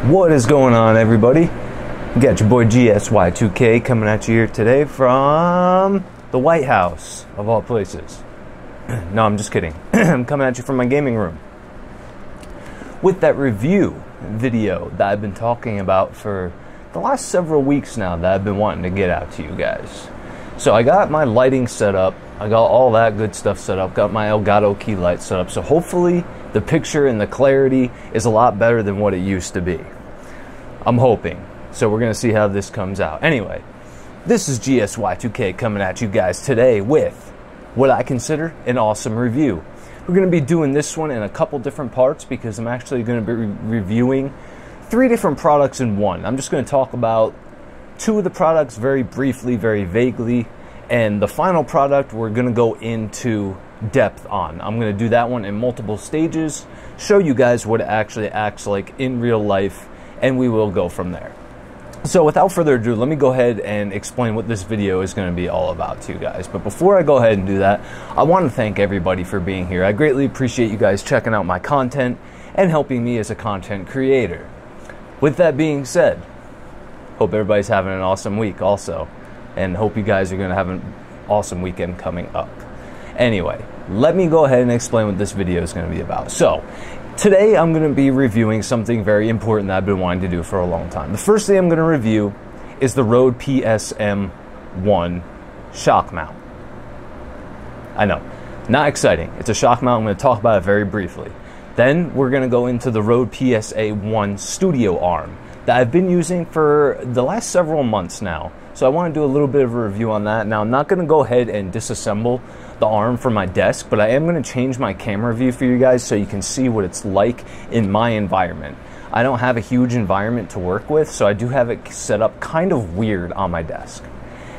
What is going on, everybody? You got your boy GSY2K coming at you here today from the White House, of all places. No, I'm just kidding. I'm coming at you from my gaming room with that review video that I've been talking about for the last several weeks now that I've been wanting to get out to you guys. So I got my lighting set up, I got all that good stuff set up, got my Elgato key light set up, so hopefully the picture and the clarity is a lot better than what it used to be. I'm hoping. So we're going to see how this comes out. Anyway, this is GSY2K coming at you guys today with what I consider an awesome review. We're going to be doing this one in a couple different parts because I'm actually going to be reviewing 3 different products in one. I'm just going to talk about 2 of the products very briefly, very vaguely, and the final product we're going to go into depth on. I'm going to do that one in multiple stages, show you guys what it actually acts like in real life, and we will go from there. So without further ado, let me go ahead and explain what this video is going to be all about to you guys. But before I go ahead and do that, I want to thank everybody for being here. I greatly appreciate you guys checking out my content and helping me as a content creator. With that being said, hope everybody's having an awesome week also, and hope you guys are going to have an awesome weekend coming up. Anyway, let me go ahead and explain what this video is going to be about. So, today I'm going to be reviewing something very important that I've been wanting to do for a long time. The first thing I'm going to review is the Rode PSM1 shock mount. I know, not exciting. It's a shock mount. I'm going to talk about it very briefly. Then we're going to go into the Rode Psa1 Studio Arm that I've been using for the last several months now. So I want to do a little bit of a review on that. Now, I'm not going to go ahead and disassemble the arm from my desk, but I am going to change my camera view for you guys so you can see what it's like in my environment. I don't have a huge environment to work with, so I do have it set up kind of weird on my desk.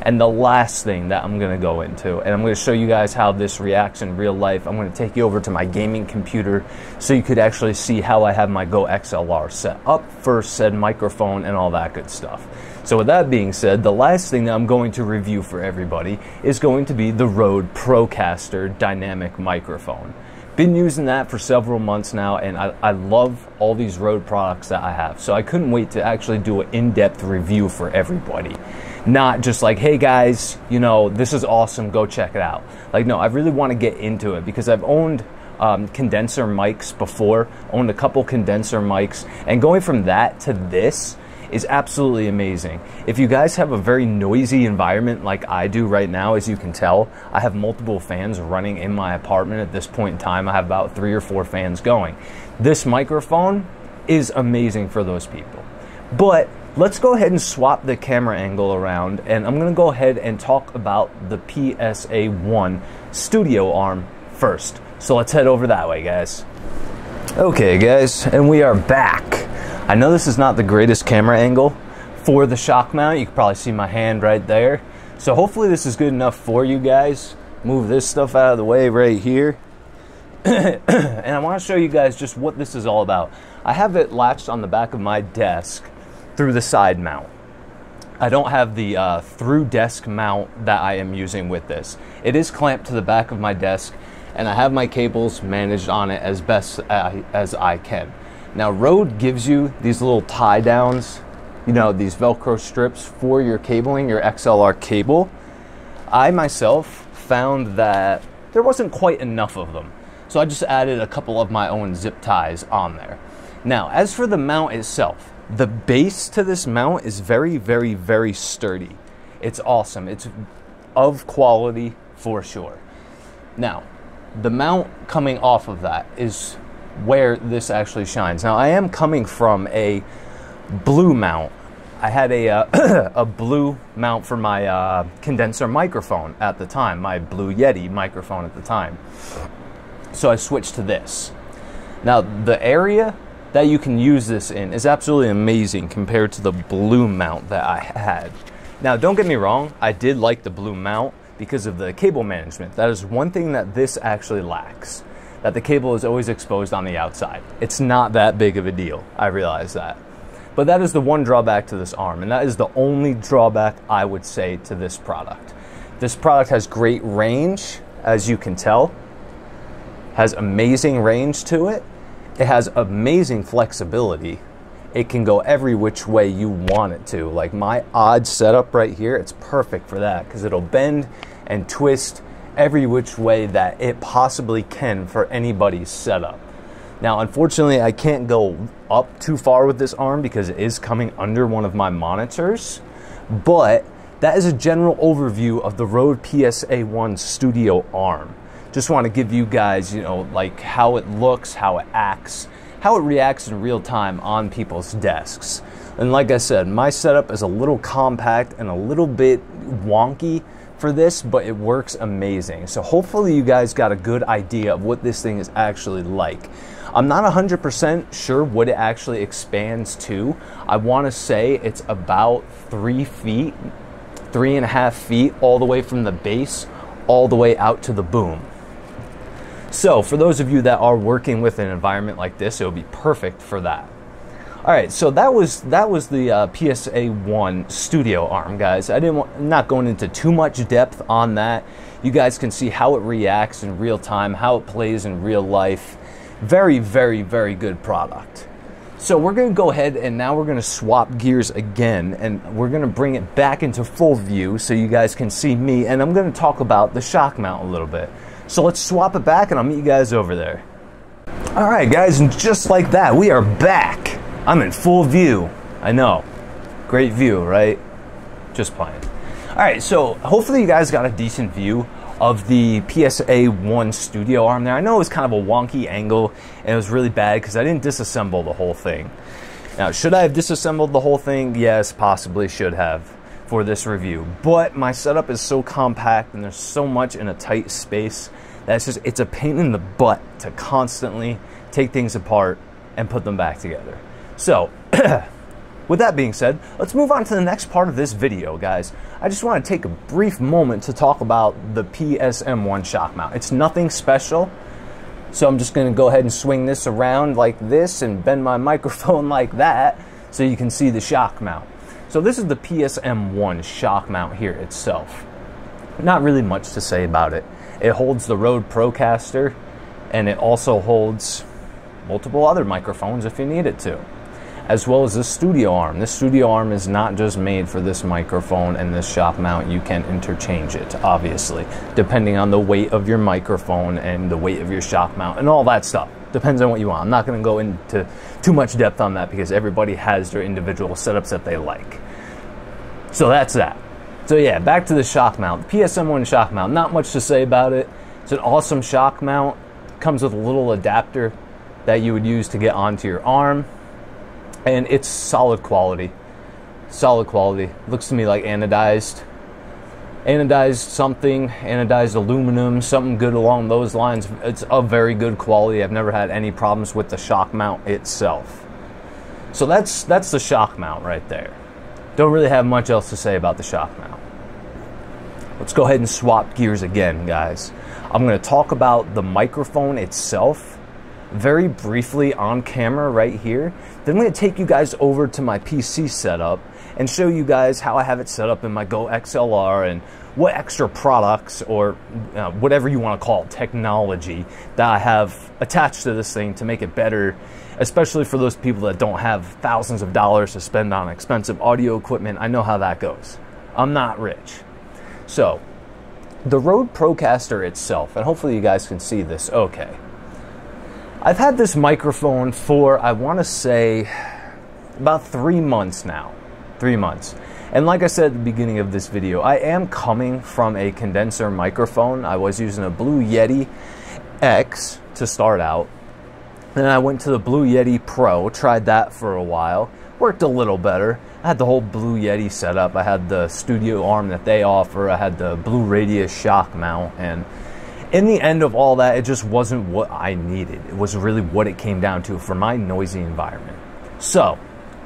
And the last thing that I'm going to go into, and I'm going to show you guys how this reacts in real life, I'm going to take you over to my gaming computer so you could actually see how I have my Go XLR set up for said microphone and all that good stuff. So with that being said, the last thing that I'm going to review for everybody is going to be the Rode Procaster dynamic microphone. Been using that for several months now, and I love all these Rode products that I have. So I couldn't wait to actually do an in-depth review for everybody. Not just like, hey guys, you know, this is awesome, go check it out. Like, no, I really want to get into it because I've owned condenser mics before, owned a couple condenser mics, and going from that to this is absolutely amazing. If you guys have a very noisy environment like I do right now, as you can tell, I have multiple fans running in my apartment at this point in time. I have about 3 or 4 fans going. This microphone is amazing for those people. But let's go ahead and swap the camera angle around, and I'm going to go ahead and talk about the Psa1 Studio Arm first. So let's head over that way, guys. Okay, guys, and we are back. I know this is not the greatest camera angle for the shock mount. You can probably see my hand right there. So hopefully this is good enough for you guys. Move this stuff out of the way right here. And I want to show you guys just what this is all about. I have it latched on the back of my desk through the side mount. I don't have the through desk mount that I am using with this. It is clamped to the back of my desk, and I have my cables managed on it as best as I can. Now, Rode gives you these little tie downs, you know, these Velcro strips for your cabling, your XLR cable. I myself found that there wasn't quite enough of them, so I just added a couple of my own zip ties on there. Now, as for the mount itself, the base to this mount is very, very, very sturdy. It's awesome. It's of quality for sure. Now, the mount coming off of that is where this actually shines. Now, I am coming from a blue mount. I had a blue mount for my condenser microphone at the time, my Blue Yeti microphone at the time. So I switched to this. Now, the area that you can use this in is absolutely amazing compared to the blue mount that I had. Now, don't get me wrong, I did like the blue mount because of the cable management. That is one thing that this actually lacks, that the cable is always exposed on the outside. It's not that big of a deal, I realize that. But that is the one drawback to this arm, and that is the only drawback I would say to this product. This product has great range, as you can tell, has amazing range to it. It has amazing flexibility, it can go every which way you want it to. Like my odd setup right here, it's perfect for that because it'll bend and twist every which way that it possibly can for anybody's setup. Now, unfortunately, I can't go up too far with this arm because it is coming under one of my monitors, but that is a general overview of the Rode Psa1 Studio Arm. Just want to give you guys, you know, like how it looks, how it acts, how it reacts in real time on people's desks. And like I said, my setup is a little compact and a little bit wonky for this, but it works amazing. So hopefully you guys got a good idea of what this thing is actually like. I'm not 100% sure what it actually expands to. I want to say it's about 3 feet, 3.5 feet, all the way from the base, all the way out to the boom. So for those of you that are working with an environment like this, it would be perfect for that. All right, so that was the Psa1 Studio Arm, guys. Not going into too much depth on that. You guys can see how it reacts in real time, how it plays in real life. Very, very, very good product. So we're going to go ahead and now we're going to swap gears again, and we're going to bring it back into full view so you guys can see me, and I'm going to talk about the shock mount a little bit. So let's swap it back and I'll meet you guys over there. All right, guys, and just like that, we are back. I'm in full view. I know. Great view, right? Just playing. All right, so hopefully you guys got a decent view of the Psa1 Studio Arm there. I know it was kind of a wonky angle and it was really bad because I didn't disassemble the whole thing. Now, should I have disassembled the whole thing? Yes, possibly should have for this review. But my setup is so compact and there's so much in a tight space that it's a pain in the butt to constantly take things apart and put them back together. So, with that being said, let's move on to the next part of this video, guys. I just want to take a brief moment to talk about the PSM1 shock mount. It's nothing special, so I'm just going to go ahead and swing this around like this and bend my microphone like that so you can see the shock mount. So this is the PSM1 shock mount here itself. Not really much to say about it. It holds the Rode Procaster, and it also holds multiple other microphones if you need it to, as well as this studio arm. This studio arm is not just made for this microphone and this shock mount. You can interchange it, obviously, depending on the weight of your microphone and the weight of your shock mount and all that stuff. Depends on what you want. I'm not going to go into too much depth on that because everybody has their individual setups that they like. So that's that. So yeah, back to the shock mount. The PSM1 shock mount, not much to say about it. It's an awesome shock mount. Comes with a little adapter that you would use to get onto your arm. And it's solid quality. Solid quality. Looks to me like anodized something, anodized aluminum, something good along those lines. It's of very good quality. I've never had any problems with the shock mount itself. So that's the shock mount right there. Don't really have much else to say about the shock mount. Let's go ahead and swap gears again, guys. I'm going to talk about the microphone itself very briefly on camera right here. Then I'm going to take you guys over to my PC setup and show you guys how I have it set up in my Go XLR and what extra products or whatever you want to call it, technology that I have attached to this thing to make it better, especially for those people that don't have thousands of dollars to spend on expensive audio equipment. I know how that goes. I'm not rich. So, the Rode Procaster itself, and hopefully you guys can see this okay. I've had this microphone for, I want to say, about 3 months now. 3 months. And like I said at the beginning of this video, I am coming from a condenser microphone. I was using a Blue Yeti X to start out. Then I went to the Blue Yeti Pro, tried that for a while. Worked a little better. I had the whole Blue Yeti setup. I had the studio arm that they offer. I had the Blue Radius shock mount. And in the end of all that, it just wasn't what I needed. It was really what it came down to for my noisy environment. So,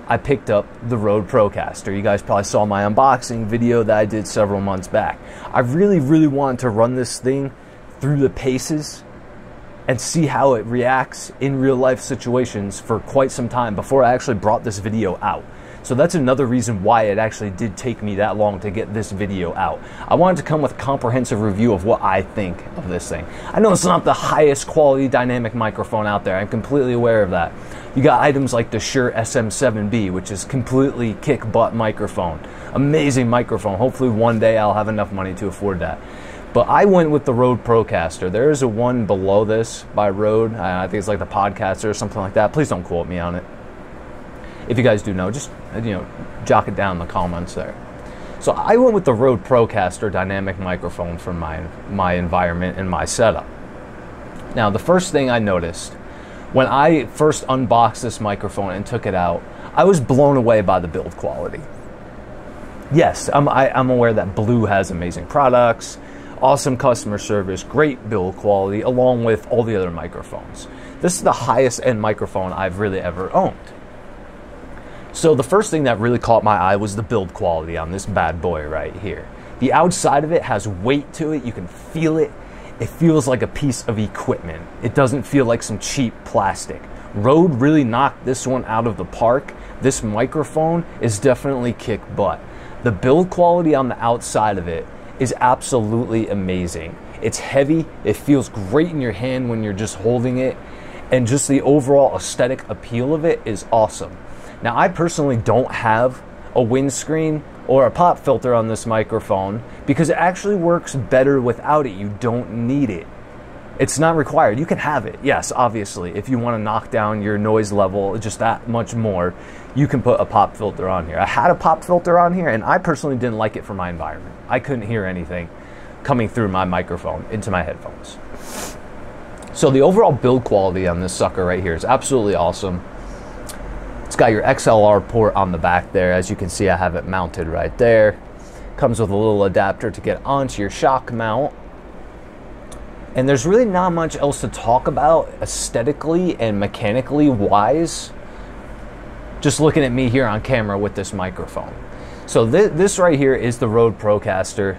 I picked up the Rode Procaster. You guys probably saw my unboxing video that I did several months back. I really, really wanted to run this thing through the paces and see how it reacts in real life situations for quite some time before I actually brought this video out. So that's another reason why it actually did take me that long to get this video out. I wanted to come with a comprehensive review of what I think of this thing. I know it's not the highest quality dynamic microphone out there. I'm completely aware of that. You got items like the Shure SM7B, which is completely kick-butt microphone. Amazing microphone. Hopefully one day I'll have enough money to afford that. But I went with the Rode Procaster. There is a one below this by Rode. I think it's like the Podcaster or something like that. Please don't quote me on it. If you guys do know, just jot it down in the comments there. So I went with the Rode Procaster dynamic microphone for my environment and my setup. Now, the first thing I noticed when I first unboxed this microphone and took it out, I was blown away by the build quality. Yes, I'm aware that Blue has amazing products, awesome customer service, great build quality, along with all the other microphones. This is the highest end microphone I've really ever owned. So the first thing that really caught my eye was the build quality on this bad boy right here. The outside of it has weight to it. You can feel it. It feels like a piece of equipment. It doesn't feel like some cheap plastic. Rode really knocked this one out of the park. This microphone is definitely kick butt. The build quality on the outside of it is absolutely amazing. It's heavy, it feels great in your hand when you're just holding it, and just the overall aesthetic appeal of it is awesome. Now, I personally don't have a windscreen or a pop filter on this microphone because it actually works better without it. You don't need it. It's not required. You can have it, yes, obviously. If you want to knock down your noise level just that much more, you can put a pop filter on here. I had a pop filter on here, and I personally didn't like it for my environment. I couldn't hear anything coming through my microphone into my headphones. So the overall build quality on this sucker right here is absolutely awesome. It's got your XLR port on the back there. As you can see, I have it mounted right there. Comes with a little adapter to get onto your shock mount. And there's really not much else to talk about aesthetically and mechanically wise. Just looking at me here on camera with this microphone. So this right here is the Rode Procaster.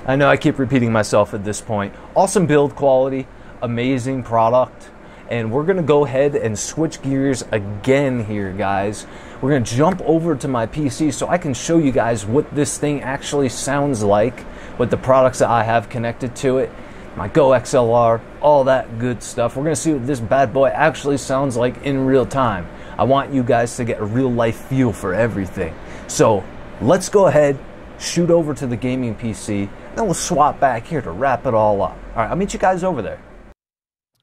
I know I keep repeating myself at this point. Awesome build quality, amazing product. And we're gonna go ahead and switch gears again here, guys. We're gonna jump over to my PC so I can show you guys what this thing actually sounds like with the products that I have connected to it. My Go XLR, all that good stuff. We're gonna see what this bad boy actually sounds like in real time. I want you guys to get a real life feel for everything. So let's go ahead, shoot over to the gaming PC, and then we'll swap back here to wrap it all up. All right, I'll meet you guys over there.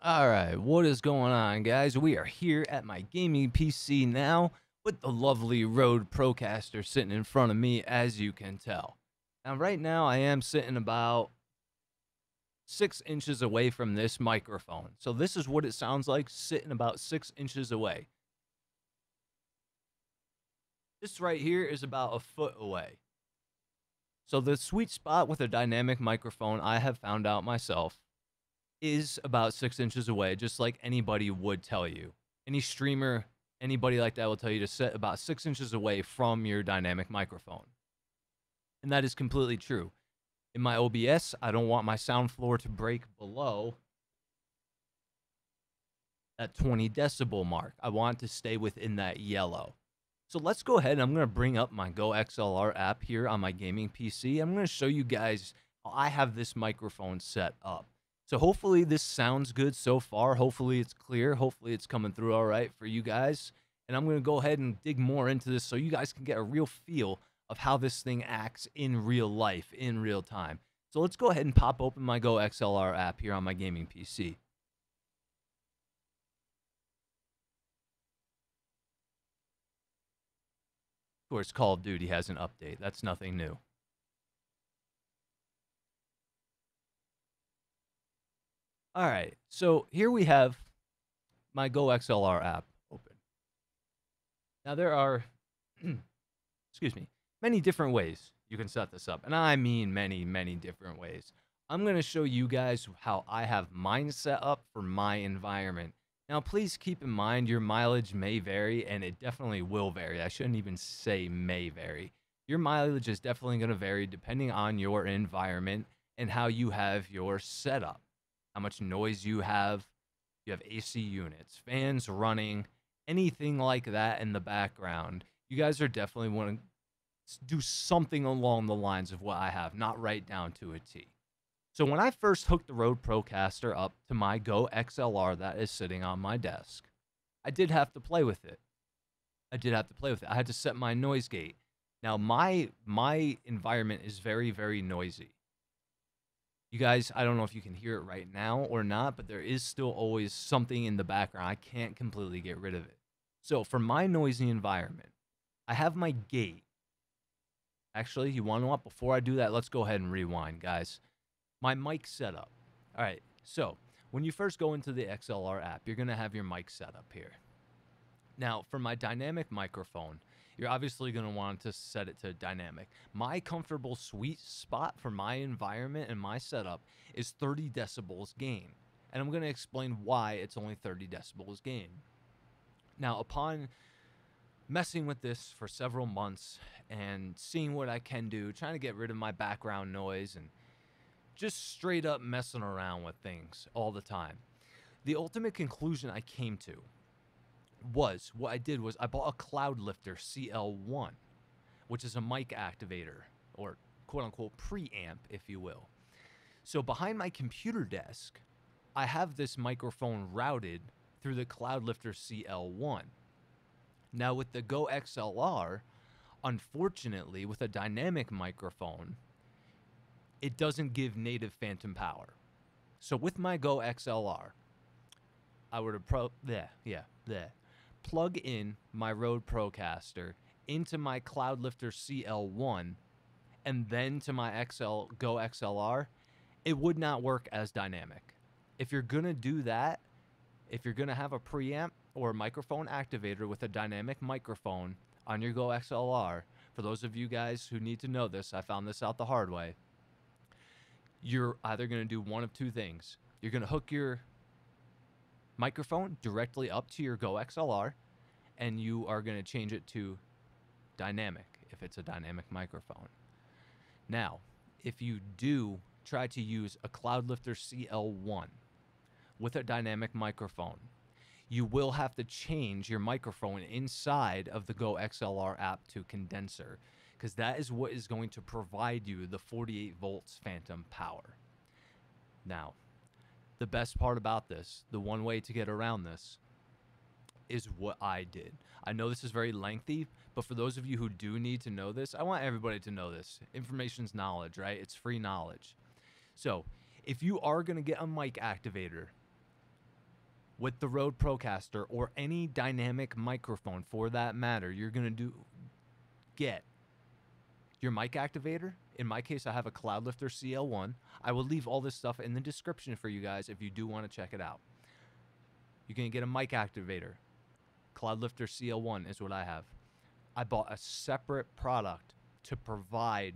All right, what is going on, guys? We are here at my gaming PC now with the lovely Rode Procaster sitting in front of me, as you can tell. Now, right now, I am sitting about 6 inches away from this microphone. So this is what it sounds like sitting about 6 inches away. This right here is about a foot away. So the sweet spot with a dynamic microphone, I have found out myself, is about 6 inches away, just like anybody would tell you. Any streamer, anybody like that will tell you to sit about 6 inches away from your dynamic microphone. And that is completely true. In my OBS, I don't want my sound floor to break below that 20 decibel mark. I want to stay within that yellow. So let's go ahead and I'm going to bring up my Go XLR app here on my gaming PC. I'm going to show you guys how I have this microphone set up. So hopefully this sounds good so far. Hopefully it's clear. Hopefully it's coming through all right for you guys. And I'm going to go ahead and dig more into this so you guys can get a real feel of how this thing acts in real life, in real time. So let's go ahead and pop open my Go XLR app here on my gaming PC. Of course, Call of Duty has an update. That's nothing new. All right, so here we have my Go XLR app open. Now there are, excuse me, many different ways you can set this up. And I mean many, many different ways. I'm going to show you guys how I have mine set up for my environment. Now, please keep in mind your mileage may vary, and it definitely will vary. I shouldn't even say may vary. Your mileage is definitely going to vary depending on your environment and how you have your setup. How much noise you have AC units, fans running, anything like that in the background. You guys are definitely want to do something along the lines of what I have, not right down to a T. So when I first hooked the Rode Procaster up to my Go XLR that is sitting on my desk, I did have to play with it. I had to set my noise gate. Now, my environment is very, very noisy. You guys, I don't know if you can hear it right now or not, but there is still always something in the background. I can't completely get rid of it. So for my noisy environment, I have my gate. Actually, you want to know what? Before I do that, let's go ahead and rewind, guys. My mic setup. All right, so when you first go into the XLR app, you're going to have your mic set up here. Now, for my dynamic microphone, you're obviously going to want to set it to dynamic. My comfortable sweet spot for my environment and my setup is 30 decibels gain. And I'm going to explain why it's only 30 decibels gain. Now, upon messing with this for several months and seeing what I can do, trying to get rid of my background noise and just straight up messing around with things all the time, the ultimate conclusion I came to was, what I did was I bought a Cloudlifter CL-1, which is a mic activator, or quote-unquote preamp, if you will. So behind my computer desk, I have this microphone routed through the Cloudlifter CL-1. Now with the Go XLR, unfortunately, with a dynamic microphone, it doesn't give native phantom power. So with my Go XLR, I would have plug in my Rode Procaster into my Cloudlifter CL-1 and then to my Go XLR, it would not work as dynamic. If you're going to do that, if you're going to have a preamp or a microphone activator with a dynamic microphone on your Go XLR, for those of you guys who need to know this, I found this out the hard way, you're either going to do one of two things. You're going to hook your microphone directly up to your Go XLR, and you are going to change it to dynamic if it's a dynamic microphone. Now, if you do try to use a Cloudlifter CL-1 with a dynamic microphone, you will have to change your microphone inside of the Go XLR app to condenser, because that is what is going to provide you the 48 volts phantom power. Now, the best part about this, the one way to get around this, is what I did. I know this is very lengthy, but for those of you who do need to know this, I want everybody to know this. Information's knowledge, right? It's free knowledge. So, if you are going to get a mic activator with the Rode Procaster or any dynamic microphone for that matter, you're going to get your mic activator. In my case, I have a Cloudlifter CL-1. I will leave all this stuff in the description for you guys if you do want to check it out. You're going to get a mic activator. Cloudlifter CL-1 is what I have. I bought a separate product to provide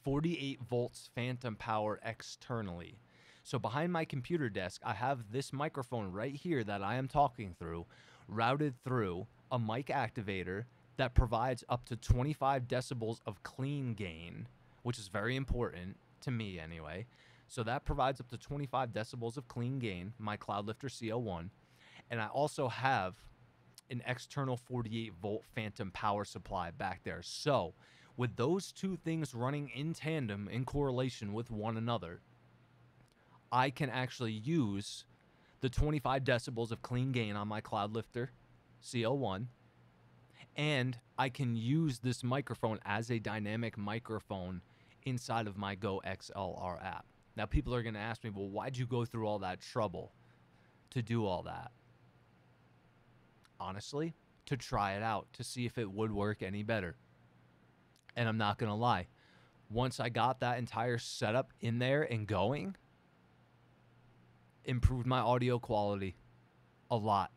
48 volts phantom power externally. So behind my computer desk, I have this microphone right here that I am talking through, routed through a mic activator that provides up to 25 decibels of clean gain, which is very important to me anyway. So that provides up to 25 decibels of clean gain, my Cloudlifter CL-1. And I also have an external 48 volt phantom power supply back there. So with those two things running in tandem, in correlation with one another, I can actually use the 25 decibels of clean gain on my Cloudlifter CL-1, and I can use this microphone as a dynamic microphone inside of my Go XLR app. Now, people are going to ask me, well, why'd you go through all that trouble to do all that? Honestly, to try it out, to see if it would work any better. And I'm not going to lie. Once I got that entire setup in there and going, improved my audio quality a lot.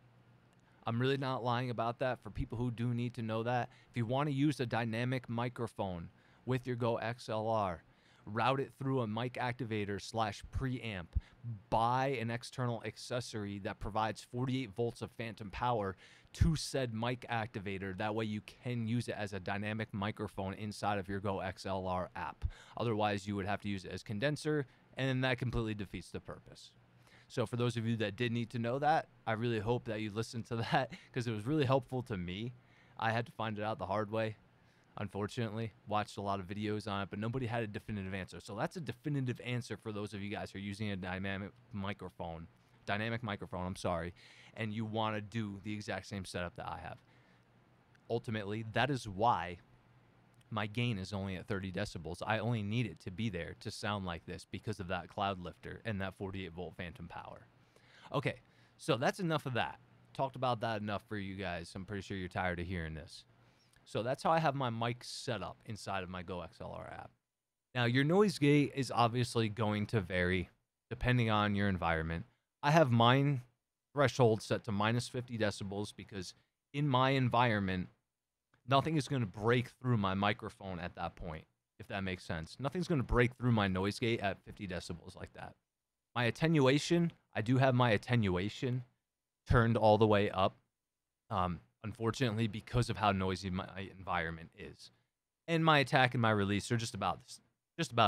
I'm really not lying about that for people who do need to know that. If you want to use a dynamic microphone with your Go XLR, route it through a mic activator / preamp, buy an external accessory that provides 48 volts of phantom power to said mic activator. That way you can use it as a dynamic microphone inside of your Go XLR app. Otherwise, you would have to use it as condenser, and that completely defeats the purpose. So for those of you that did need to know that, I really hope that you listened to that, because it was really helpful to me. I had to find it out the hard way, unfortunately. Watched a lot of videos on it, but nobody had a definitive answer. So that's a definitive answer for those of you guys who are using a dynamic microphone dynamic microphone, I'm sorry, and you want to do the exact same setup that I have. Ultimately, that is why my gain is only at 30 decibels. I only need it to be there to sound like this because of that Cloudlifter and that 48 volt phantom power. Okay, so that's enough of that. Talked about that enough for you guys. I'm pretty sure you're tired of hearing this. So that's how I have my mic set up inside of my Go XLR app. Now, your noise gate is obviously going to vary depending on your environment. I have mine threshold set to minus 50 decibels because in my environment, nothing is going to break through my microphone at that point, if that makes sense. Nothing's going to break through my noise gate at 50 decibels like that. My attenuation, I do have my attenuation turned all the way up, unfortunately, because of how noisy my environment is. And my attack and my release are just about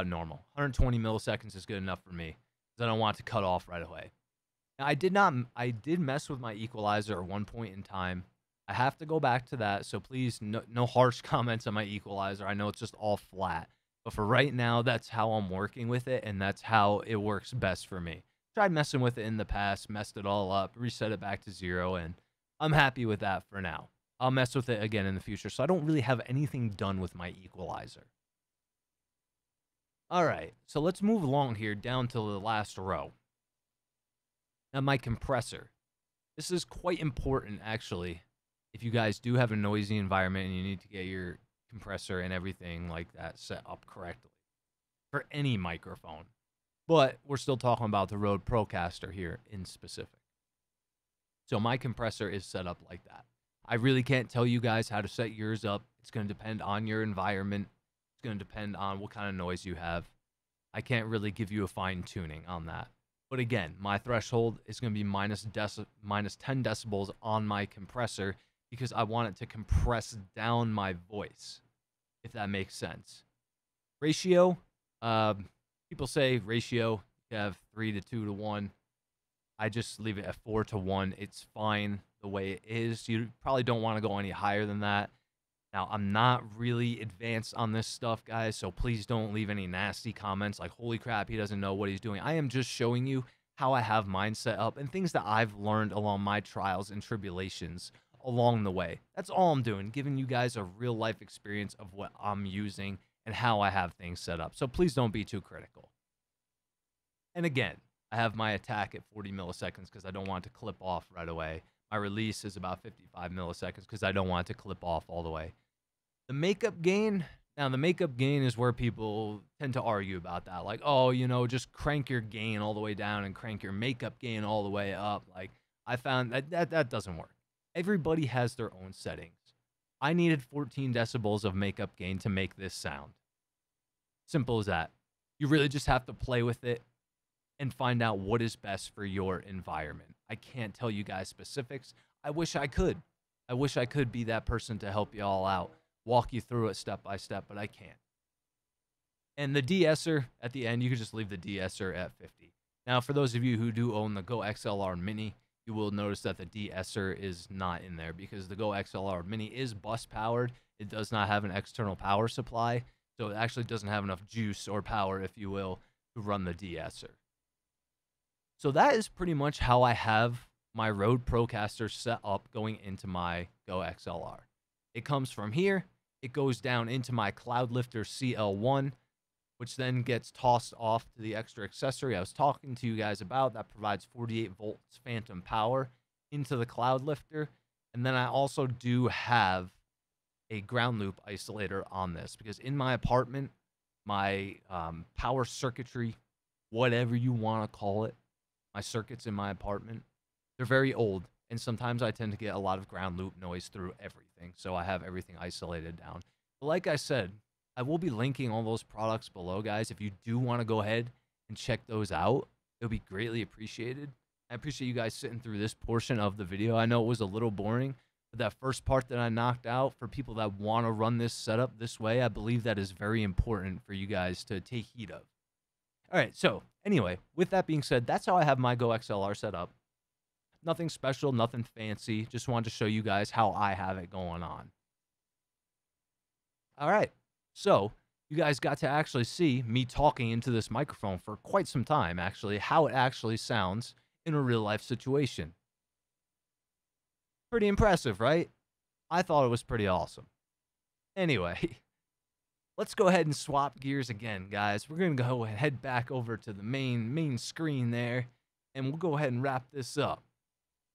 normal. 120 milliseconds is good enough for me because I don't want it to cut off right away. Now, I did mess with my equalizer at one point in time. I have to go back to that, so please, no harsh comments on my equalizer. I know it's just all flat. But for right now, that's how I'm working with it, and that's how it works best for me. Tried messing with it in the past, messed it all up, reset it back to 0, and I'm happy with that for now. I'll mess with it again in the future, so I don't really have anything done with my equalizer. All right, so let's move along here down to the last row. Now, my compressor. This is quite important, actually. If you guys do have a noisy environment and you need to get your compressor and everything like that set up correctly for any microphone. But we're still talking about the Rode Procaster here in specific. So my compressor is set up like that. I really can't tell you guys how to set yours up. It's going to depend on your environment. It's going to depend on what kind of noise you have. I can't really give you a fine tuning on that. But again, my threshold is going to be minus 10 decibels on my compressor because I want it to compress down my voice, if that makes sense. Ratio, people say ratio, you have 3 to 2 to 1. I just leave it at 4 to 1. It's fine the way it is. You probably don't want to go any higher than that. Now, I'm not really advanced on this stuff, guys, so please don't leave any nasty comments like, holy crap, he doesn't know what he's doing. I am just showing you how I have mine set up and things that I've learned along my trials and tribulations along the way. That's all I'm doing, giving you guys a real life experience of what I'm using and how I have things set up. So please don't be too critical. And again, I have my attack at 40 milliseconds because I don't want it to clip off right away. My release is about 55 milliseconds because I don't want it to clip off all the way. The makeup gain, now the makeup gain is where people tend to argue about that. Like, oh, you know, just crank your gain all the way down and crank your makeup gain all the way up. Like, I found that doesn't work. Everybody has their own settings. I needed 14 decibels of makeup gain to make this sound. Simple as that. You really just have to play with it and find out what is best for your environment. I can't tell you guys specifics. I wish I could. I wish I could be that person to help you all out, walk you through it step by step, but I can't. And the de-esser, at the end, you can just leave the de-esser at 50. Now, for those of you who do own the Go XLR Mini, you will notice that the de-esser is not in there because the Go XLR Mini is bus powered. It does not have an external power supply, so it actually doesn't have enough juice or power, if you will, to run the de-esser. So that is pretty much how I have my Rode Procaster set up going into my Go XLR. It comes from here, it goes down into my Cloudlifter CL-1, which then gets tossed off to the extra accessory I was talking to you guys about that provides 48 volts phantom power into the Cloudlifter. And then I also do have a ground loop isolator on this because in my apartment, my power circuitry, whatever you want to call it, my circuits in my apartment, they're very old. And sometimes I tend to get a lot of ground loop noise through everything. So I have everything isolated down. But like I said, I will be linking all those products below, guys. If you do want to go ahead and check those out, it'll be greatly appreciated. I appreciate you guys sitting through this portion of the video. I know it was a little boring, but that first part that I knocked out for people that want to run this setup this way, I believe that is very important for you guys to take heed of. All right, so anyway, with that being said, that's how I have my Go XLR set up. Nothing special, nothing fancy. Just wanted to show you guys how I have it going on. All right. So you guys got to actually see me talking into this microphone for quite some time, actually, how it actually sounds in a real life situation. Pretty impressive, right? I thought it was pretty awesome. Anyway, let's go ahead and swap gears again, guys. We're going to go and head back over to the main screen there, and we'll go ahead and wrap this up.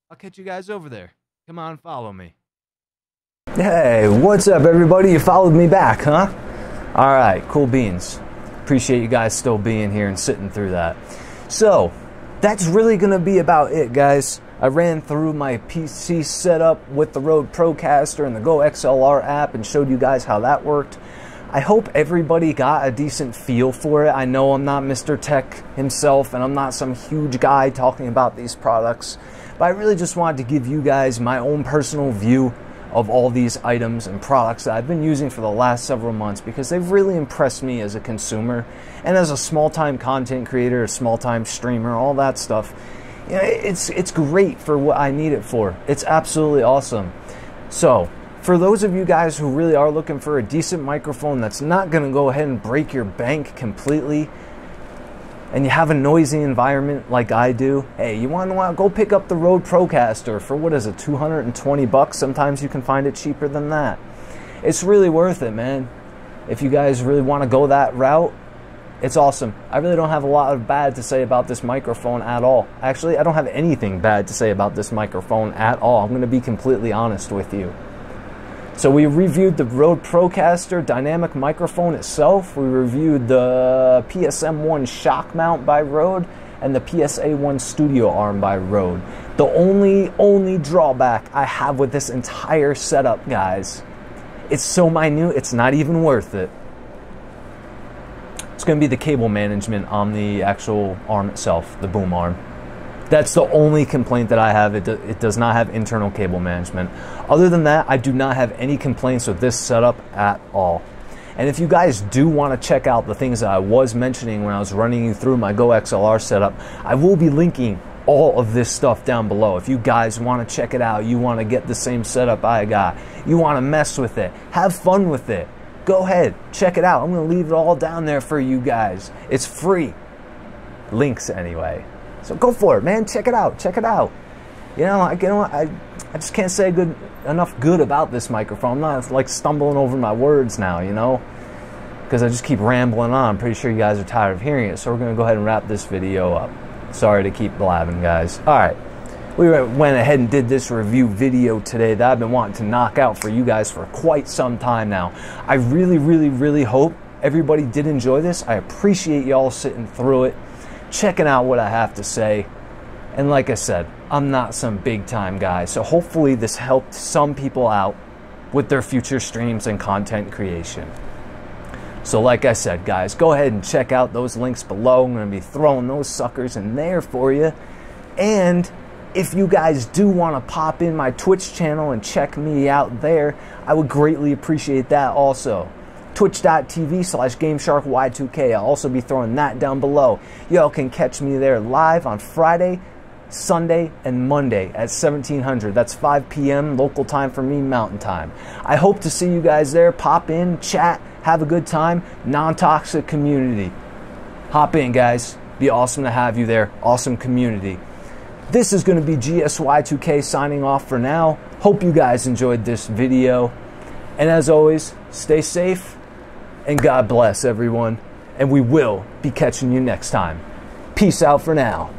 I'll catch you guys over there. Come on, follow me. Hey, what's up, everybody? You followed me back, huh? All right, cool beans. Appreciate you guys still being here and sitting through that. So, that's really going to be about it, guys. I ran through my PC setup with the Rode Procaster and the Go XLR app and showed you guys how that worked. I hope everybody got a decent feel for it. I know I'm not Mr. Tech himself, and I'm not some huge guy talking about these products, but I really just wanted to give you guys my own personal view of all these items and products that I've been using for the last several months, because they've really impressed me as a consumer and as a small-time content creator, a small-time streamer, all that stuff. You know, it's great for what I need it for. It's absolutely awesome. So, for those of you guys who really are looking for a decent microphone that's not going to go ahead and break your bank completely, and you have a noisy environment like I do, hey, you want to go pick up the Rode Procaster for, what is it, 220 bucks? Sometimes you can find it cheaper than that. It's really worth it, man. If you guys really want to go that route, it's awesome. I really don't have a lot of bad to say about this microphone at all. Actually, I don't have anything bad to say about this microphone at all. I'm going to be completely honest with you. So we reviewed the Rode Procaster dynamic microphone itself. We reviewed the PSM1 shock mount by Rode and the Psa1 Studio Arm by Rode. The only drawback I have with this entire setup, guys, it's so minute, it's not even worth it. It's going to be the cable management on the actual arm itself, the boom arm. That's the only complaint that I have. It does not have internal cable management. Other than that, I do not have any complaints with this setup at all. And if you guys do want to check out the things that I was mentioning when I was running you through my Go XLR setup, I will be linking all of this stuff down below. If you guys want to check it out, you want to get the same setup I got, you want to mess with it, have fun with it, go ahead, check it out. I'm going to leave it all down there for you guys. It's free. Links anyway. So go for it, man. Check it out. Check it out. I just can't say enough good about this microphone. I'm not like stumbling over my words now, you know, because I just keep rambling on. I'm pretty sure you guys are tired of hearing it. So we're going to go ahead and wrap this video up. Sorry to keep blabbing, guys. All right. We went ahead and did this review video today that I've been wanting to knock out for you guys for quite some time now. I really hope everybody did enjoy this. I appreciate y'all sitting through it, checking out what I have to say. And like I said, I'm not some big time guy, so hopefully this helped some people out with their future streams and content creation. So like I said, guys, go ahead and check out those links below. I'm going to be throwing those suckers in there for you. And if you guys do want to pop in my Twitch channel and check me out there, I would greatly appreciate that also. Twitch.tv/GameSharkY2K. I'll also be throwing that down below. Y'all can catch me there live on Friday, Sunday, and Monday at 1700. That's 5 p.m. local time for me, Mountain Time. I hope to see you guys there. Pop in, chat, have a good time. Non-toxic community. Hop in, guys. Be awesome to have you there. Awesome community. This is going to be GSY2K signing off for now. Hope you guys enjoyed this video. And as always, stay safe. And God bless everyone, and we will be catching you next time. Peace out for now.